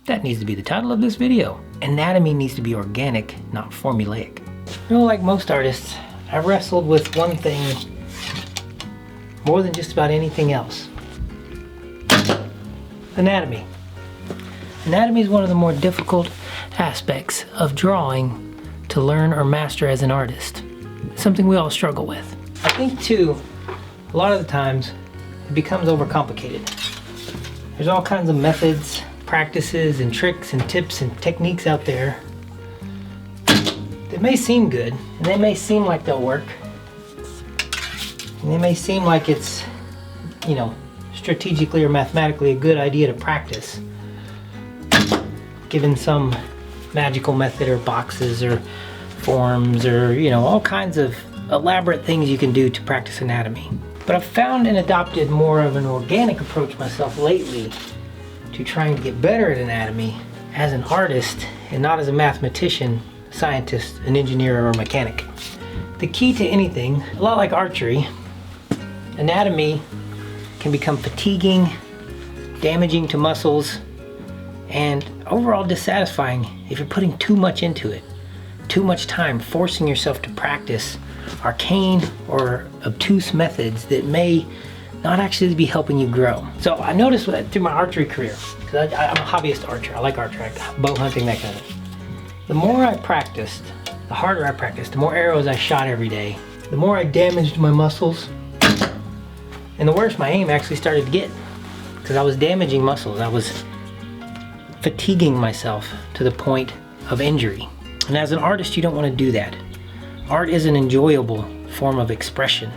That needs to be the title of this video. Anatomy needs to be organic, not formulaic. You know, like most artists, I wrestled with one thing more than just about anything else. Anatomy. Anatomy is one of the more difficult aspects of drawing to learn or master as an artist. It's something we all struggle with. I think too, a lot of the times, it becomes overcomplicated. There's all kinds of methods, practices, and tricks and tips and techniques out there that may seem good, and they may seem like they'll work, and they may seem like it's, you know, strategically or mathematically a good idea to practice, given some magical method or boxes or forms or, you know, all kinds of elaborate things you can do to practice anatomy. But I've found and adopted more of an organic approach myself lately to trying to get better at anatomy as an artist and not as a mathematician, scientist, an engineer, or a mechanic. The key to anything, a lot like archery, anatomy can become fatiguing, damaging to muscles, and overall dissatisfying if you're putting too much into it. Too much time forcing yourself to practice arcane or obtuse methods that may not actually be helping you grow. So I noticed through my archery career, because I'm a hobbyist archer, I like archery, bow hunting, that kind of thing. The more I practiced, the harder I practiced, the more arrows I shot every day, the more I damaged my muscles, and the worse my aim actually started to get, because I was damaging muscles. I was fatiguing myself to the point of injury. And as an artist, you don't want to do that. Art is an enjoyable form of expression.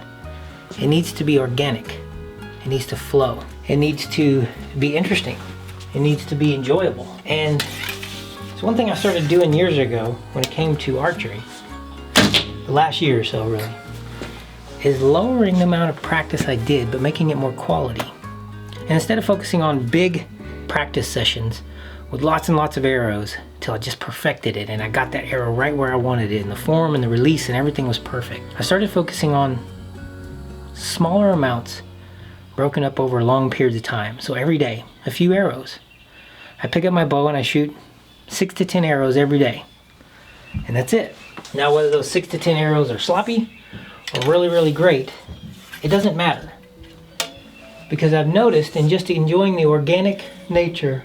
It needs to be organic. It needs to flow. It needs to be interesting. It needs to be enjoyable. And it's one thing I started doing years ago when it came to archery, the last year or so really, is lowering the amount of practice I did, but making it more quality. And instead of focusing on big practice sessions with lots and lots of arrows till I just perfected it and I got that arrow right where I wanted it and the form and the release and everything was perfect, I started focusing on smaller amounts broken up over long periods of time. So every day, a few arrows. I pick up my bow and I shoot 6 to 10 arrows every day. And that's it. Now whether those 6 to 10 arrows are sloppy or really, really great, it doesn't matter. Because I've noticed in just enjoying the organic nature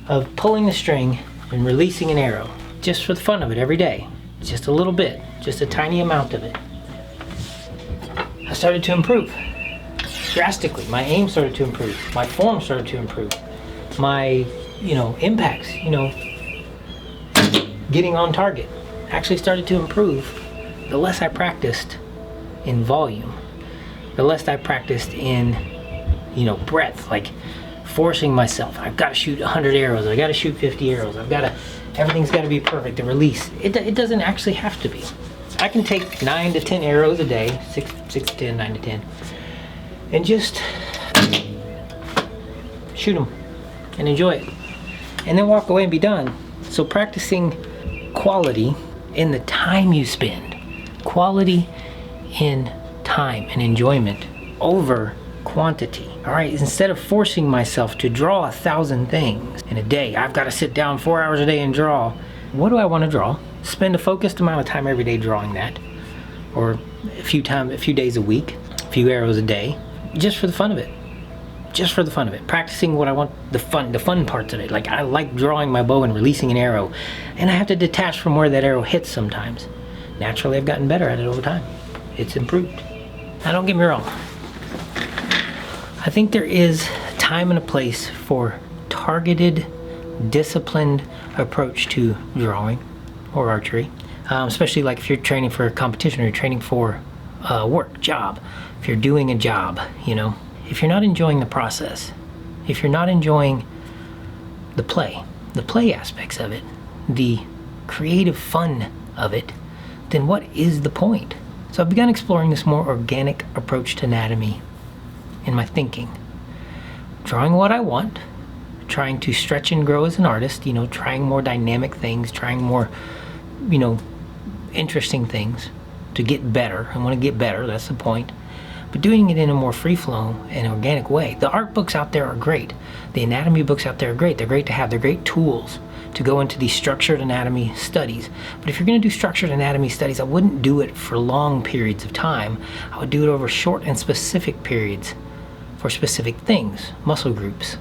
of pulling the string and releasing an arrow, just for the fun of it every day, just a little bit, just a tiny amount of it, I started to improve drastically. My aim started to improve, my form started to improve, my, you know, impacts, you know, getting on target actually started to improve the less I practiced in volume, the less I practiced in, you know, breadth, like forcing myself. I've got to shoot 100 arrows, I got to shoot 50 arrows, everything's got to be perfect, the release. It doesn't actually have to be. I can take 9 to 10 arrows a day, 6 to 10, 9 to 10, and just shoot them and enjoy it. And then walk away and be done. So practicing quality in the time you spend, quality in time and enjoyment over quantity. All right, instead of forcing myself to draw 1,000 things in a day, I've got to sit down 4 hours a day and draw. What do I want to draw? Spend a focused amount of time every day drawing that, or a few days a week, a few arrows a day, just for the fun of it. Just for the fun of it. Practicing what I want, the fun parts of it. Like, I like drawing my bow and releasing an arrow, and I have to detach from where that arrow hits sometimes. Naturally, I've gotten better at it over time. It's improved. Now, don't get me wrong. I think there is a time and a place for targeted, disciplined approach to drawing or archery, especially like if you're training for a competition or you're training for work, job. If you're doing a job, you know, if you're not enjoying the process, if you're not enjoying the play aspects of it, the creative fun of it, then what is the point? So I've begun exploring this more organic approach to anatomy in my thinking. Drawing what I want, trying to stretch and grow as an artist, you know, trying more dynamic things, trying more, you know, interesting things to get better. I want to get better, that's the point. But but doing it in a more free-flowing and organic way. The art books out there are great. The anatomy books out there are great. They're great to have. They're great tools to go into these structured anatomy studies. But if you're going to do structured anatomy studies, I wouldn't do it for long periods of time. I would do it over short and specific periods for specific things, muscle groups,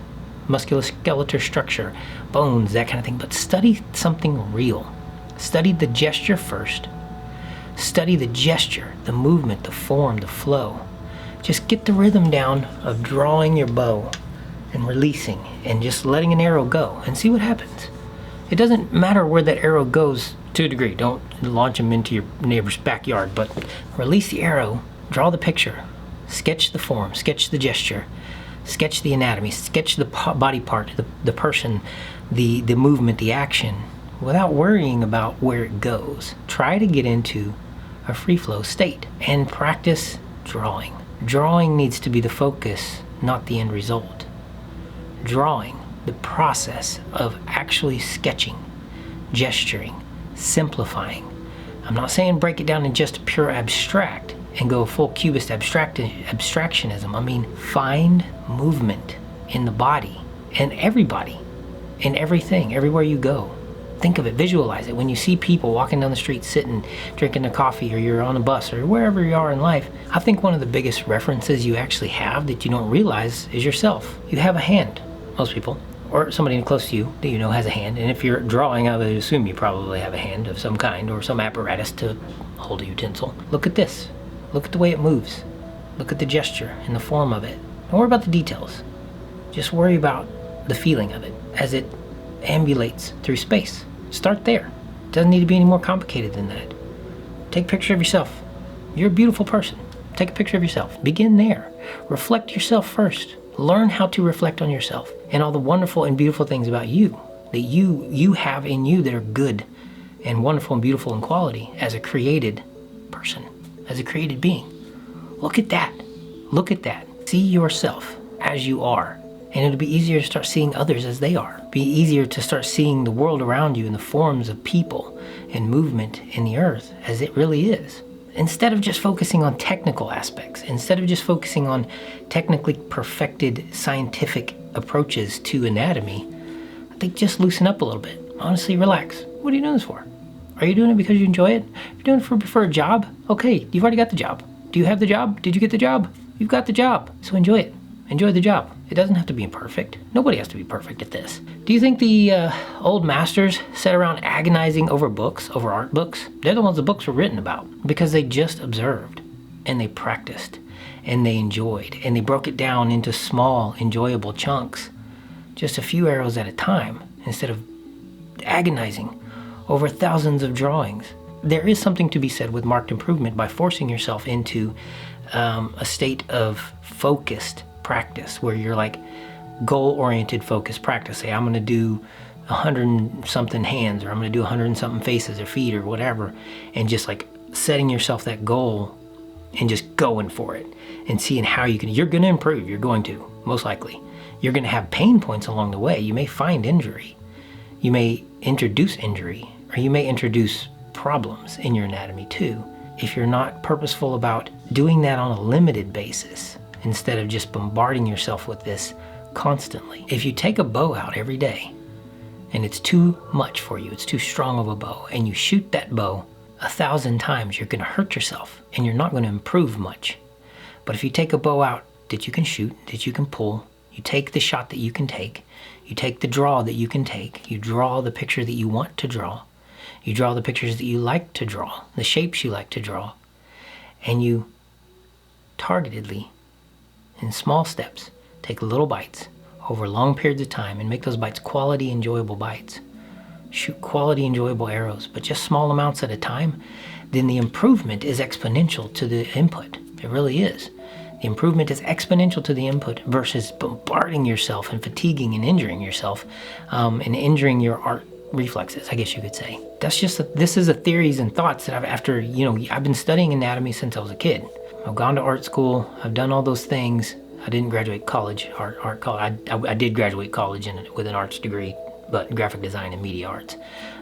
musculoskeletal structure, bones, that kind of thing. But study something real. Study the gesture first. Study the gesture, the movement, the form, the flow. Just get the rhythm down of drawing your bow and releasing and just letting an arrow go and see what happens. It doesn't matter where that arrow goes to a degree. Don't launch them into your neighbor's backyard, but release the arrow, draw the picture, sketch the form, sketch the gesture, sketch the anatomy, sketch the body part, the person, the movement, the action, without worrying about where it goes. Try to get into a free flow state and practice drawing. Drawing needs to be the focus, not the end result. Drawing, the process of actually sketching, gesturing, simplifying. I'm not saying break it down in just pure abstract and go full cubist abstractionism. I mean, find movement in the body and everybody, in everything, everywhere you go. Think of it, visualize it. When you see people walking down the street, sitting, drinking a coffee, or you're on a bus, or wherever you are in life, I think one of the biggest references you actually have that you don't realize is yourself. You have a hand, most people, or somebody close to you that you know has a hand. And if you're drawing, I would assume you probably have a hand of some kind or some apparatus to hold a utensil. Look at this. Look at the way it moves. Look at the gesture and the form of it. Don't worry about the details. Just worry about the feeling of it as it ambulates through space. Start there. It doesn't need to be any more complicated than that. Take a picture of yourself. You're a beautiful person. Take a picture of yourself. Begin there. Reflect yourself first. Learn how to reflect on yourself and all the wonderful and beautiful things about you that you have in you that are good and wonderful and beautiful in quality as a created person, as a created being. Look at that. Look at that. See yourself as you are. And it'll be easier to start seeing others as they are. Be easier to start seeing the world around you in the forms of people and movement in the earth as it really is. Instead of just focusing on technical aspects, instead of just focusing on technically perfected scientific approaches to anatomy, I think just loosen up a little bit. Honestly, relax. What are you doing this for? Are you doing it because you enjoy it? If you're doing it for a job, okay, you've already got the job. Do you have the job? Did you get the job? You've got the job, so enjoy it. Enjoy the job. It doesn't have to be perfect. Nobody has to be perfect at this. Do you think the old masters sat around agonizing over books, over art books? They're the ones the books were written about because they just observed and they practiced and they enjoyed and they broke it down into small, enjoyable chunks, just a few arrows at a time instead of agonizing over thousands of drawings. There is something to be said with marked improvement by forcing yourself into a state of focused practice where you're like goal-oriented focused practice. Say, I'm going to do 100-something hands, or I'm going to do 100-something faces or feet or whatever, and just like setting yourself that goal and just going for it and seeing how you're going to improve. You're going to, most likely. You're going to have pain points along the way. You may find injury. You may introduce injury, or you may introduce problems in your anatomy too, if you're not purposeful about doing that on a limited basis instead of just bombarding yourself with this constantly. If you take a bow out every day and it's too much for you, it's too strong of a bow, and you shoot that bow 1,000 times, you're going to hurt yourself and you're not going to improve much. But if you take a bow out that you can shoot, that you can pull, you take the shot that you can take, you take the draw that you can take, you draw the picture that you want to draw, you draw the pictures that you like to draw, the shapes you like to draw, and you targetedly, in small steps, take little bites over long periods of time and make those bites quality, enjoyable bites. Shoot quality, enjoyable arrows, but just small amounts at a time, then the improvement is exponential to the input. It really is. The improvement is exponential to the input versus bombarding yourself and fatiguing and injuring yourself and injuring your art reflexes, I guess you could say. This is a theories and thoughts that I've been studying anatomy since I was a kid. I've gone to art school. I've done all those things. I didn't graduate college, art college. I did graduate college with an arts degree, but graphic design and media arts,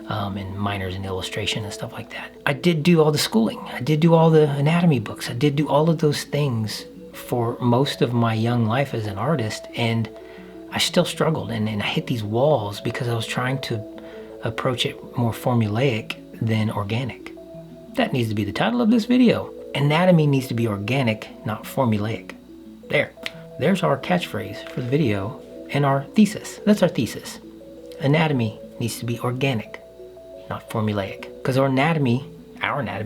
and minors in illustration and stuff like that. I did do all the schooling. I did do all the anatomy books. I did do all of those things for most of my young life as an artist, and I still struggled, and I hit these walls because I was trying to approach it more formulaic than organic. That needs to be the title of this video. Anatomy needs to be organic, not formulaic. There's our catchphrase for the video and our thesis. That's our thesis. Anatomy needs to be organic, not formulaic. Because our anatomy,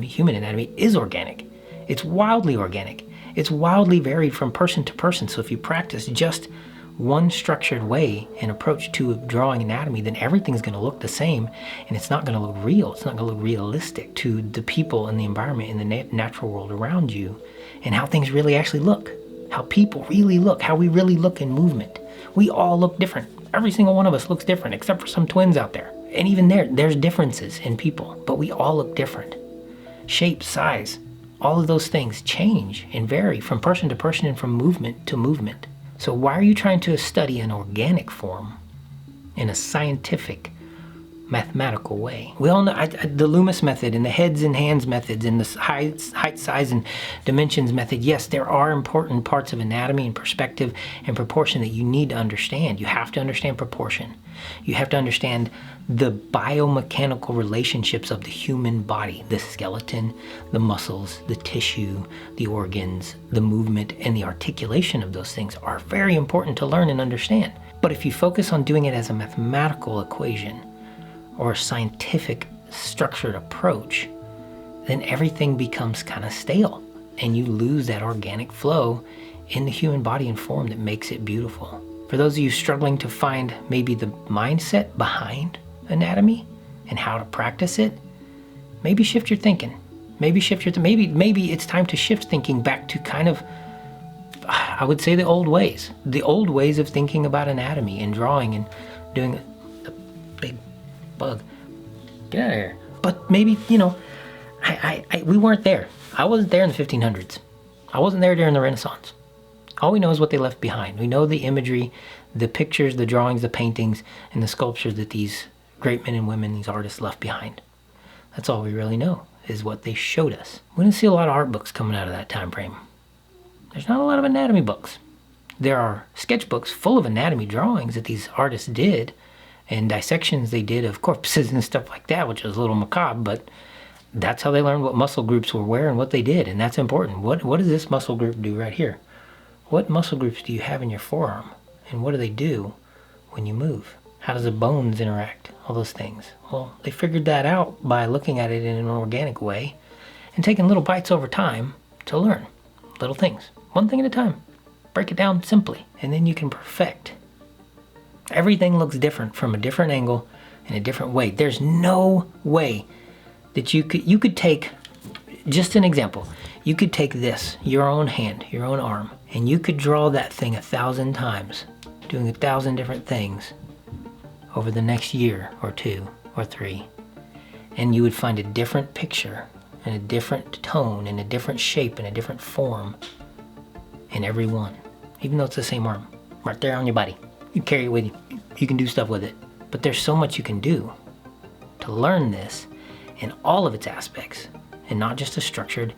human anatomy, is organic. It's wildly organic. It's wildly varied from person to person. So if you practice just one structured way and approach to drawing anatomy, then everything's going to look the same, and it's not going to look real. It's not going to look realistic to the people and the environment in the natural world around you, and how things really actually look, how people really look, how we really look in movement. We all look different. Every single one of us looks different, except for some twins out there. And even there's differences in people, but we all look different. Shape, size, all of those things change and vary from person to person and from movement to movement. So why are you trying to study an organic form in a scientific, mathematical way? We all know the Loomis method and the heads and hands methods and the height, size, and dimensions method. Yes, there are important parts of anatomy and perspective and proportion that you need to understand. You have to understand proportion. You have to understand the biomechanical relationships of the human body, the skeleton, the muscles, the tissue, the organs, the movement, and the articulation of those things are very important to learn and understand. But if you focus on doing it as a mathematical equation or a scientific structured approach, then everything becomes kind of stale and you lose that organic flow in the human body and form that makes it beautiful. For those of you struggling to find maybe the mindset behind anatomy and how to practice it, maybe shift your thinking. Maybe it's time to shift thinking back to kind of, I would say, the old ways of thinking about anatomy and drawing and doing the big bug. Get out of here. But maybe, we weren't there. I wasn't there in the 1500s. I wasn't there during the Renaissance. All we know is what they left behind. We know the imagery, the pictures, the drawings, the paintings, and the sculptures that these great men and women, these artists left behind. That's all we really know, is what they showed us. We didn't see a lot of art books coming out of that time frame. There's not a lot of anatomy books. There are sketchbooks full of anatomy drawings that these artists did, and dissections they did of corpses and stuff like that, which was a little macabre, but that's how they learned what muscle groups were where and what they did, and that's important. What does this muscle group do right here? What muscle groups do you have in your forearm? And what do they do when you move? How does the bones interact? All those things. Well, they figured that out by looking at it in an organic way and taking little bites over time to learn little things. One thing at a time. Break it down simply, and then you can perfect. Everything looks different from a different angle in a different way. There's no way that you could take, just an example, you could take this, your own hand, your own arm, and you could draw that thing 1,000 times, doing 1,000 different things over the next year or 2 or 3. And you would find a different picture and a different tone and a different shape and a different form in every one, even though it's the same arm, right there on your body. You carry it with you. You can do stuff with it. But there's so much you can do to learn this in all of its aspects and not just a structured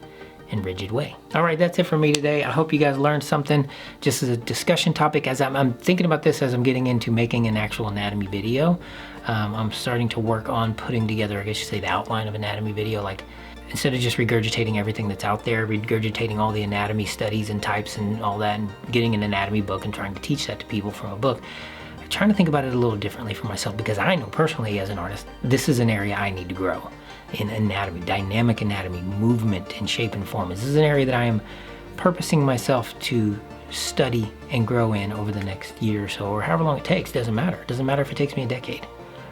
and rigid way. All right, that's it for me today. I hope you guys learned something just as a discussion topic. As I'm thinking about this as I'm getting into making an actual anatomy video. I'm starting to work on putting together, I guess you say, the outline of anatomy video. Like, instead of just regurgitating everything that's out there, regurgitating all the anatomy studies and types and all that, and getting an anatomy book and trying to teach that to people from a book, I'm trying to think about it a little differently for myself, because I know personally as an artist, this is an area I need to grow in anatomy, dynamic anatomy, movement and shape and form. This is an area that I am purposing myself to study and grow in over the next year or so, or however long it takes. Doesn't matter. It doesn't matter if it takes me a decade.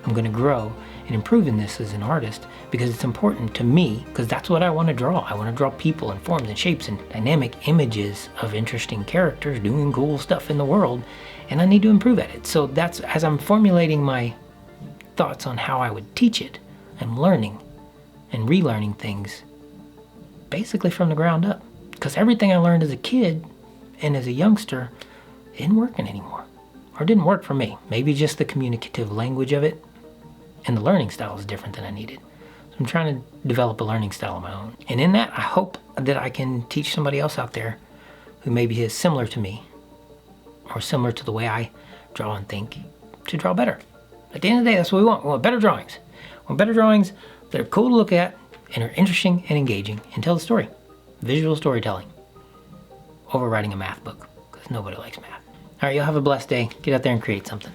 I'm going to grow and improve in this as an artist because it's important to me, because that's what I want to draw. I want to draw people and forms and shapes and dynamic images of interesting characters doing cool stuff in the world, and I need to improve at it. So that's, as I'm formulating my thoughts on how I would teach it, I'm learning and relearning things basically from the ground up, because everything I learned as a kid and as a youngster isn't working anymore, or didn't work for me. Maybe just the communicative language of it and the learning style is different than I needed. So I'm trying to develop a learning style of my own. And in that, I hope that I can teach somebody else out there who maybe is similar to me or similar to the way I draw and think to draw better. At the end of the day, that's what we want. We want better drawings. We want better drawings that are cool to look at and are interesting and engaging and tell the story. Visual storytelling over writing a math book, because nobody likes math. All right, y'all have a blessed day. Get out there and create something.